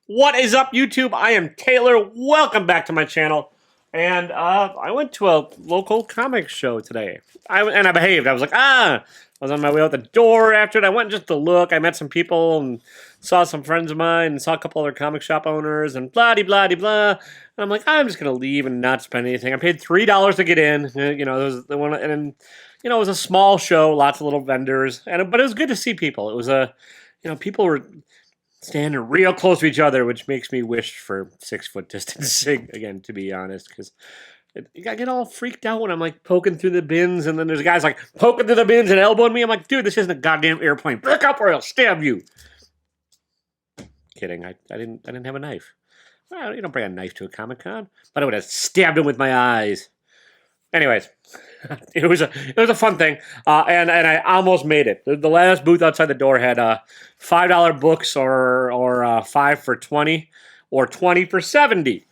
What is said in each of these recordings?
What is up, YouTube? I am Taylor. Welcome back to my channel. And I went to a local comic show today. I behaved. I was like, I was on my way out the door after it. I went just to look. I met some people and saw some friends of mine and saw a couple other comic shop owners and blah-de-blah-de-blah. And I'm like, I'm just going to leave and not spend anything. I paid $3 to get in. You know, there was the one, and you know, it was a small show, lots of little vendors, but it was good to see people. It was people were standing real close to each other, which makes me wish for 6 foot distancing again, to be honest, because I get all freaked out when I'm like poking through the bins, and then there's guys like poking through the bins and elbowing me. I'm like, dude, this isn't a goddamn airplane. Back up or I'll stab you. Kidding. I didn't have a knife. Well, you don't bring a knife to a Comic Con, but I would have stabbed him with my eyes. Anyways, it was a fun thing, and I almost made it. The last booth outside the door had $5 books, or 5 for 20, or 20 for 70.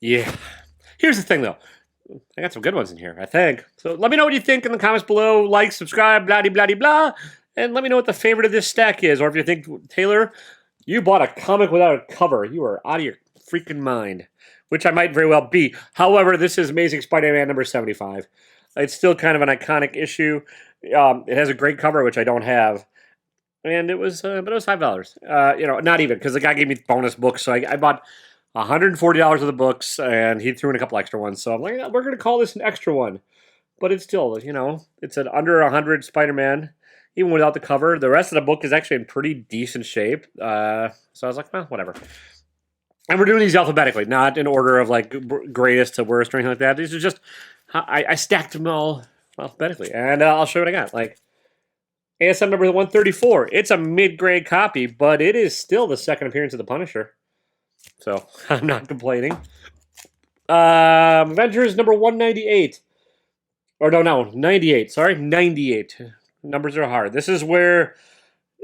Yeah. Here's the thing, though. I got some good ones in here, I think. So let me know what you think in the comments below. Like, subscribe, blah-de-blah-de-blah, and let me know what the favorite of this stack is, or if you think, Taylor, you bought a comic without a cover. You are out of your freaking mind, which I might very well be. However, this is Amazing Spider-Man number 75. It's still kind of an iconic issue. It has a great cover, which I don't have. And it was, but it was $5. You know, not even, because the guy gave me bonus books, so I bought $140 of the books, and he threw in a couple extra ones. So I'm like, we're going to call this an extra one. But it's still, you know, it's an under 100 Spider-Man, even without the cover. The rest of the book is actually in pretty decent shape. So I was like, well, whatever. And we're doing these alphabetically, not in order of like greatest to worst or anything like that. These are just, I stacked them all alphabetically. And I'll show you what I got. Like, ASM number 134. It's a mid-grade copy, but it is still the second appearance of the Punisher. So I'm not complaining. Avengers number 198. Or no, 98. Sorry, 98. Numbers are hard. This is where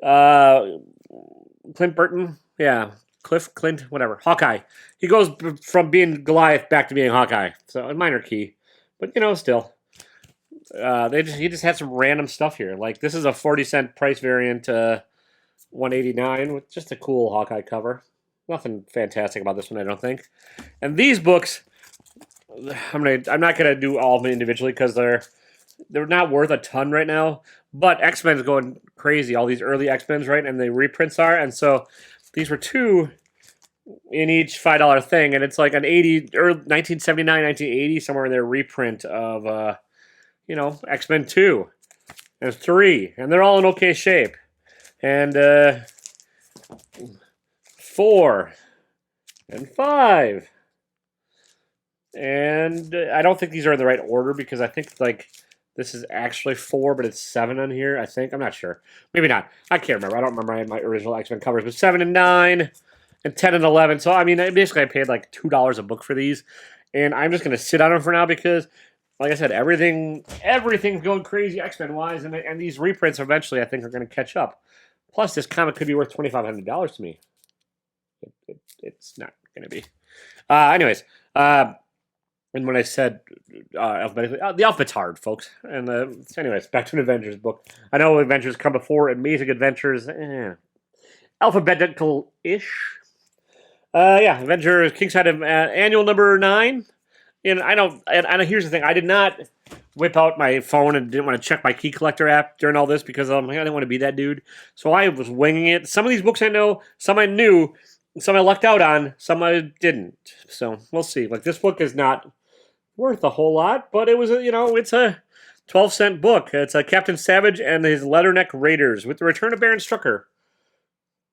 Clint Burton, Clint, whatever, Hawkeye. He goes from being Goliath back to being Hawkeye. So a minor key, but you know, still, he just had some random stuff here. Like this is a 40-cent price variant, 189 with just a cool Hawkeye cover. Nothing fantastic about this one, I don't think. And these books, I'm not gonna do all of them individually because they're not worth a ton right now. But X-Men's going crazy. All these early X-Men's, right? And the reprints are. And so these were two in each $5 thing. And it's like an 1979, 1980, somewhere in their reprint of, X-Men 2 and 3. And they're all in okay shape. And 4 and 5. And I don't think these are in the right order because I think, like, this is actually 4, but it's 7 on here, I think. I'm not sure. Maybe not. I can't remember. I don't remember my original X-Men covers. But 7 and 9 and 10 and 11. So, I mean, basically I paid like $2 a book for these. And I'm just going to sit on them for now because, like I said, everything's going crazy X-Men-wise. And these reprints eventually, I think, are going to catch up. Plus, this comic could be worth $2,500 to me. It's not going to be. Anyways, and when I said alphabetically, the alphabet's hard, folks. And anyways, back to an Avengers book. I know Avengers come before Amazing Adventures. Alphabetical-ish. Avengers Kingside annual number 9. And here's the thing. I did not whip out my phone and didn't want to check my key collector app during all this because I didn't want to be that dude. So I was winging it. Some of these books I know, some I knew, some I lucked out on, some I didn't. So we'll see. Like this book is not worth a whole lot, but it was it's a 12-cent book. It's a Captain Savage and his Leatherneck Raiders with the return of Baron Strucker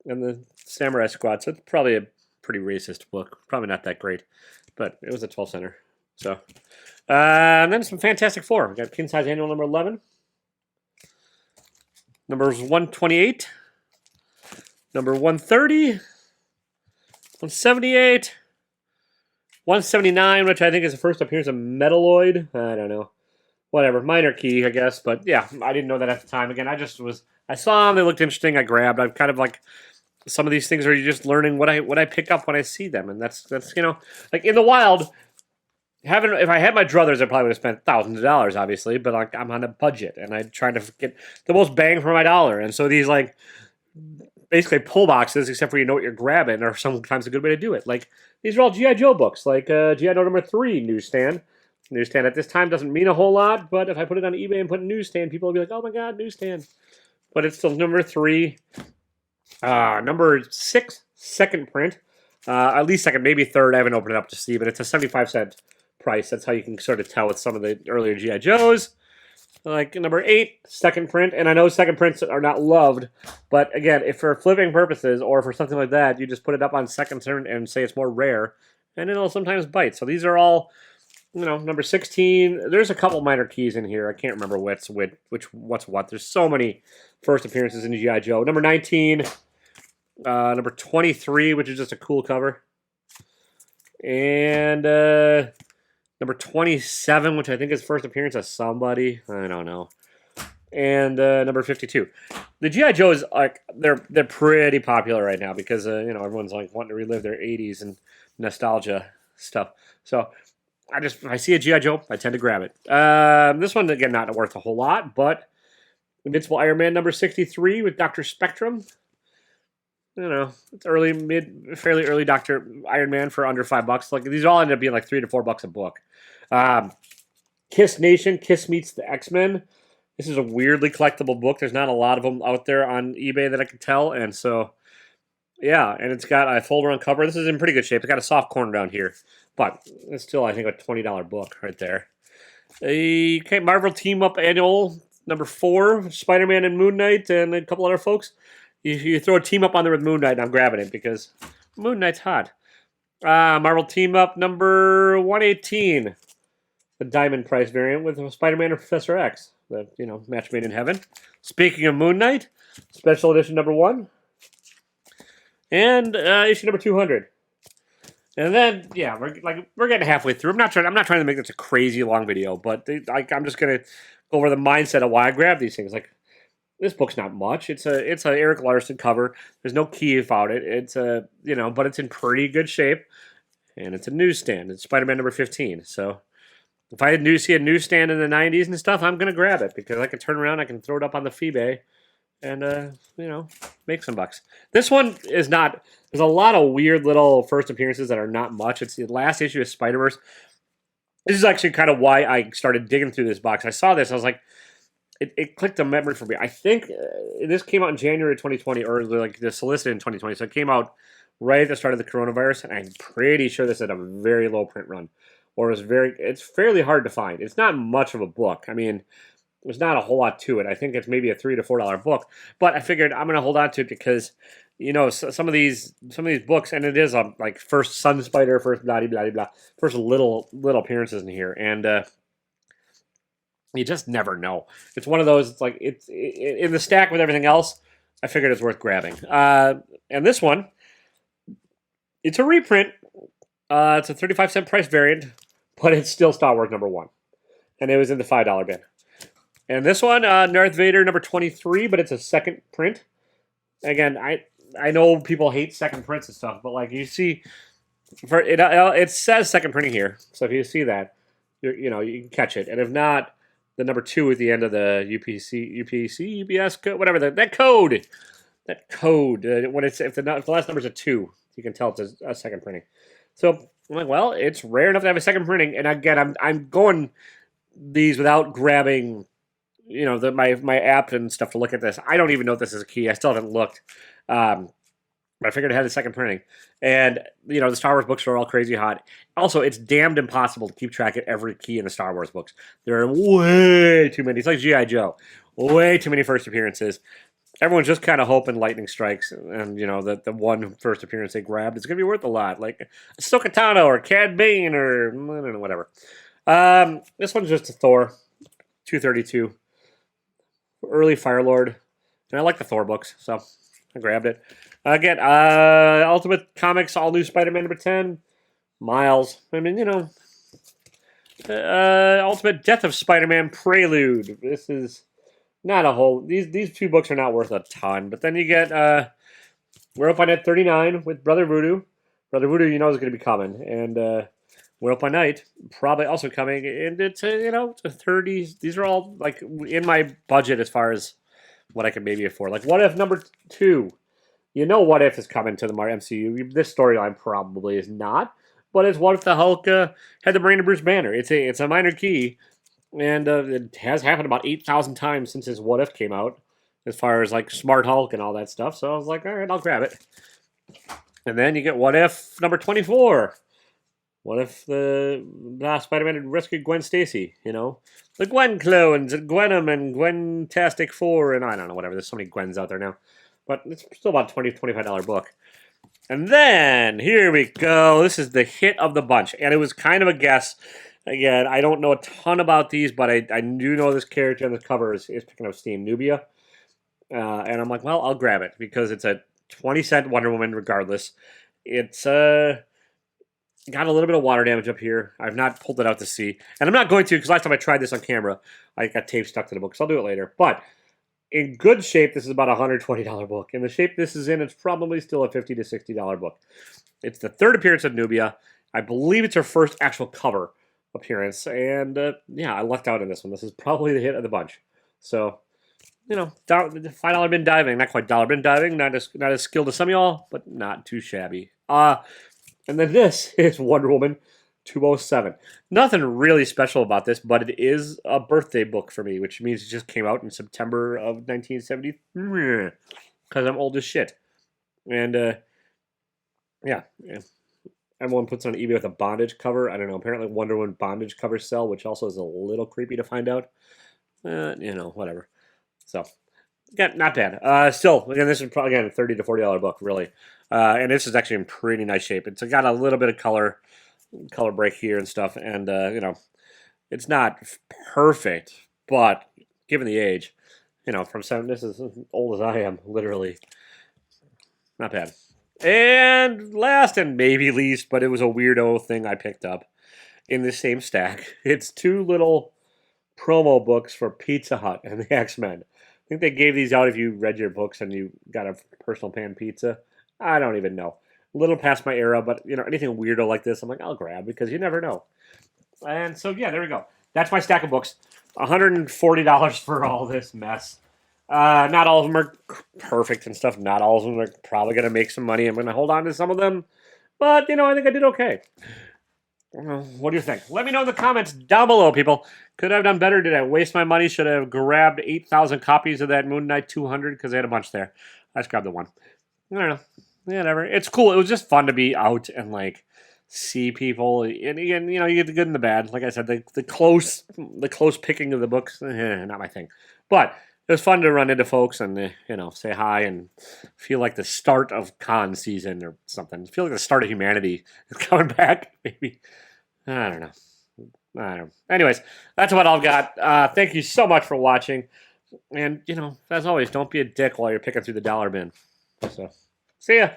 and the Samurai Squad. So it's probably a pretty racist book. Probably not that great, but it was a 12-center. So, and then some Fantastic Four. We got King Size Annual number 11, numbers 128, number 130, 178. 179, which I think is the first appearance of Metalloid. I don't know. Whatever. Minor key, I guess. But yeah, I didn't know that at the time. Again, I saw them. They looked interesting. I grabbed. I've kind of like, some of these things are just learning what I pick up when I see them. And that's like in the wild, if I had my druthers, I probably would have spent thousands of dollars, obviously. But like, I'm on a budget, and I'm trying to get the most bang for my dollar. And so these like basically pull boxes, except for you know what you're grabbing, are sometimes a good way to do it. Like these are all GI Joe books, like GI Joe number 3 newsstand. Newsstand at this time doesn't mean a whole lot, but if I put it on eBay and put a newsstand, people will be like, "Oh my god, newsstand!" But it's still number 3. Number 6, second print. At least second, maybe third. I haven't opened it up to see, but it's a 75-cent price. That's how you can sort of tell with some of the earlier GI Joes. Like number 8, second print, and I know second prints are not loved, but again, if for flipping purposes or for something like that, you just put it up on second turn and say it's more rare, and it'll sometimes bite. So these are all, you know, number 16. There's a couple minor keys in here. I can't remember what's what. There's so many first appearances in GI Joe. Number 19, number 23, which is just a cool cover, and number 27, which I think is first appearance of somebody. I don't know. And number 52. The G.I. Joes, like, they're pretty popular right now because, you know, everyone's, like, wanting to relive their 80s and nostalgia stuff. So, if I see a G.I. Joe, I tend to grab it. This one, again, not worth a whole lot, but Invincible Iron Man number 63 with Dr. Spectrum. You know, it's fairly early Dr. Iron Man for under $5. Like, these all end up being like $3 to $4 a book. Kiss Nation, Kiss Meets the X-Men. This is a weirdly collectible book. There's not a lot of them out there on eBay that I can tell, and so, yeah, and it's got a fold-around cover. This is in pretty good shape. It's got a soft corner down here, but it's still, I think, a $20 book right there. Okay, Marvel Team Up Annual number 4, Spider-Man and Moon Knight, and a couple other folks. You throw a team up on there with Moon Knight, and I'm grabbing it because Moon Knight's hot. Marvel Team Up number 118, the Diamond Price variant with Spider-Man and Professor X. The, you know, match made in heaven. Speaking of Moon Knight, special edition number 1, and issue number 200. And then, yeah, we're getting halfway through. I'm not trying to make this a crazy long video, but I'm just gonna go over the mindset of why I grab these things. Like, this book's not much. It's a Eric Larson cover. There's no key about it. It's a, you know, but it's in pretty good shape, and it's a newsstand. It's Spider-Man number 15. So if I see a newsstand in the 90s and stuff, I'm gonna grab it because I can turn around, I can throw it up on the Feebay, and you know, make some bucks. This one is not. There's a lot of weird little first appearances that are not much. It's the last issue of Spider-Verse. This is actually kind of why I started digging through this box. I saw this, I was like, it clicked a memory for me. I think this came out in January 2020, or like the solicited in 2020, so it came out right at the start of the coronavirus, and I'm pretty sure this had a very low print run, or it's fairly hard to find. It's not much of a book. I mean, there's not a whole lot to it. I think it's maybe a $3 to $4 book, but I figured I'm going to hold on to it because, you know, some of these books, and it is like first Sun Spider, first blah blah blah, first little appearances in here, and you just never know. It's one of those. It's like it's in the stack with everything else. I figured it's worth grabbing. And this one, it's a reprint. It's a 35-cent price variant, but it's still Star Wars number 1, and it was in the $5 bin. And this one, Darth Vader number 23, but it's a second print. Again, I know people hate second prints and stuff, but like you see, it says second printing here. So if you see that, you know, you can catch it. And if not, the number 2 at the end of the UPS, whatever that code, when if the last number is a 2, you can tell it's a second printing. So I'm like, well, it's rare enough to have a second printing, and again, I'm going these without grabbing, you know, my app and stuff to look at this. I don't even know if this is a key. I still haven't looked. But I figured it had a second printing. And, you know, the Star Wars books are all crazy hot. Also, it's damned impossible to keep track of every key in the Star Wars books. There are way too many. It's like G.I. Joe. Way too many first appearances. Everyone's just kind of hoping lightning strikes, and, you know, that the one first appearance they grabbed is going to be worth a lot. Like Ahsoka Tano or Cad Bane or, I don't know, whatever. This one's just a Thor. 232. Early Firelord. And I like the Thor books, so I grabbed it. Again, Ultimate Comics, all new Spider-Man number 10. Miles. I mean, you know. Ultimate Death of Spider-Man Prelude. This is not a whole. These 2 books are not worth a ton. But then you get. We're up on at 39 with Brother Voodoo. Brother Voodoo, you know, is going to be coming. And What If by Night, probably also coming, and it's to 30s. These are all like in my budget as far as what I can maybe afford. Like What If #2. What If is coming to the MCU. This storyline probably is not, but it's What If the Hulk had the brain of Bruce Banner. It's a minor key, and it has happened about 8,000 times since his What If came out, as far as like Smart Hulk and all that stuff. So I was like, all right, I'll grab it. And then you get What If #24. What if the last Spider-Man had rescued Gwen Stacy? The Gwen clones and Gwenum and Gwen-tastic 4 and I don't know, whatever. There's so many Gwens out there now. But it's still about a $20, $25 book. And then, here we go. This is the hit of the bunch. And it was kind of a guess. Again, I don't know a ton about these, but I do know this character on the cover is picking up steam. Nubia. And I'm like, well, I'll grab it because it's a 20-cent Wonder Woman regardless. It's got a little bit of water damage up here. I've not pulled it out to see. And I'm not going to because last time I tried this on camera, I got tape stuck to the book. So I'll do it later. But in good shape, this is about a $120 book. In the shape this is in, it's probably still a $50 to $60 book. It's the third appearance of Nubia. I believe it's her first actual cover appearance. And yeah, I lucked out in this one. This is probably the hit of the bunch. So, $5 bin diving. Not quite dollar bin diving. Not as skilled as some of y'all, but not too shabby. And then this is Wonder Woman 207. Nothing really special about this, but it is a birthday book for me, which means it just came out in September of 1973, because I'm old as shit. And, yeah. Everyone puts on eBay with a bondage cover. I don't know. Apparently Wonder Woman bondage covers sell, which also is a little creepy to find out. Whatever. So, yeah, not bad. Still, again, this is probably, again, a $30 to $40 book, really. And this is actually in pretty nice shape. It's got a little bit of color break here and stuff. And, it's not perfect, but given the age, this is as old as I am, literally. Not bad. And last and maybe least, but it was a weirdo thing I picked up in the same stack. It's two little promo books for Pizza Hut and the X-Men. I think they gave these out if you read your books and you got a personal pan pizza. I don't even know. A little past my era, but anything weirdo like this, I'm like, I'll grab because you never know. And so yeah, there we go. That's my stack of books. $140 for all this mess. Not all of them are perfect and stuff. Not all of them are probably going to make some money. I'm going to hold on to some of them. But, I think I did okay. What do you think? Let me know in the comments down below, people. Could I have done better? Did I waste my money? Should I have grabbed 8,000 copies of that Moon Knight 200? Because they had a bunch there. I just grabbed the one. I don't know. Whatever. It's cool. It was just fun to be out and, see people. And again, you get the good and the bad. Like I said, the close picking of the books, not my thing. But it was fun to run into folks and, say hi and feel like the start of con season or something. Feel like the start of humanity is coming back, maybe. I don't know. Anyways, that's what I've got. Thank you so much for watching. And, as always, don't be a dick while you're picking through the dollar bin. So, see ya.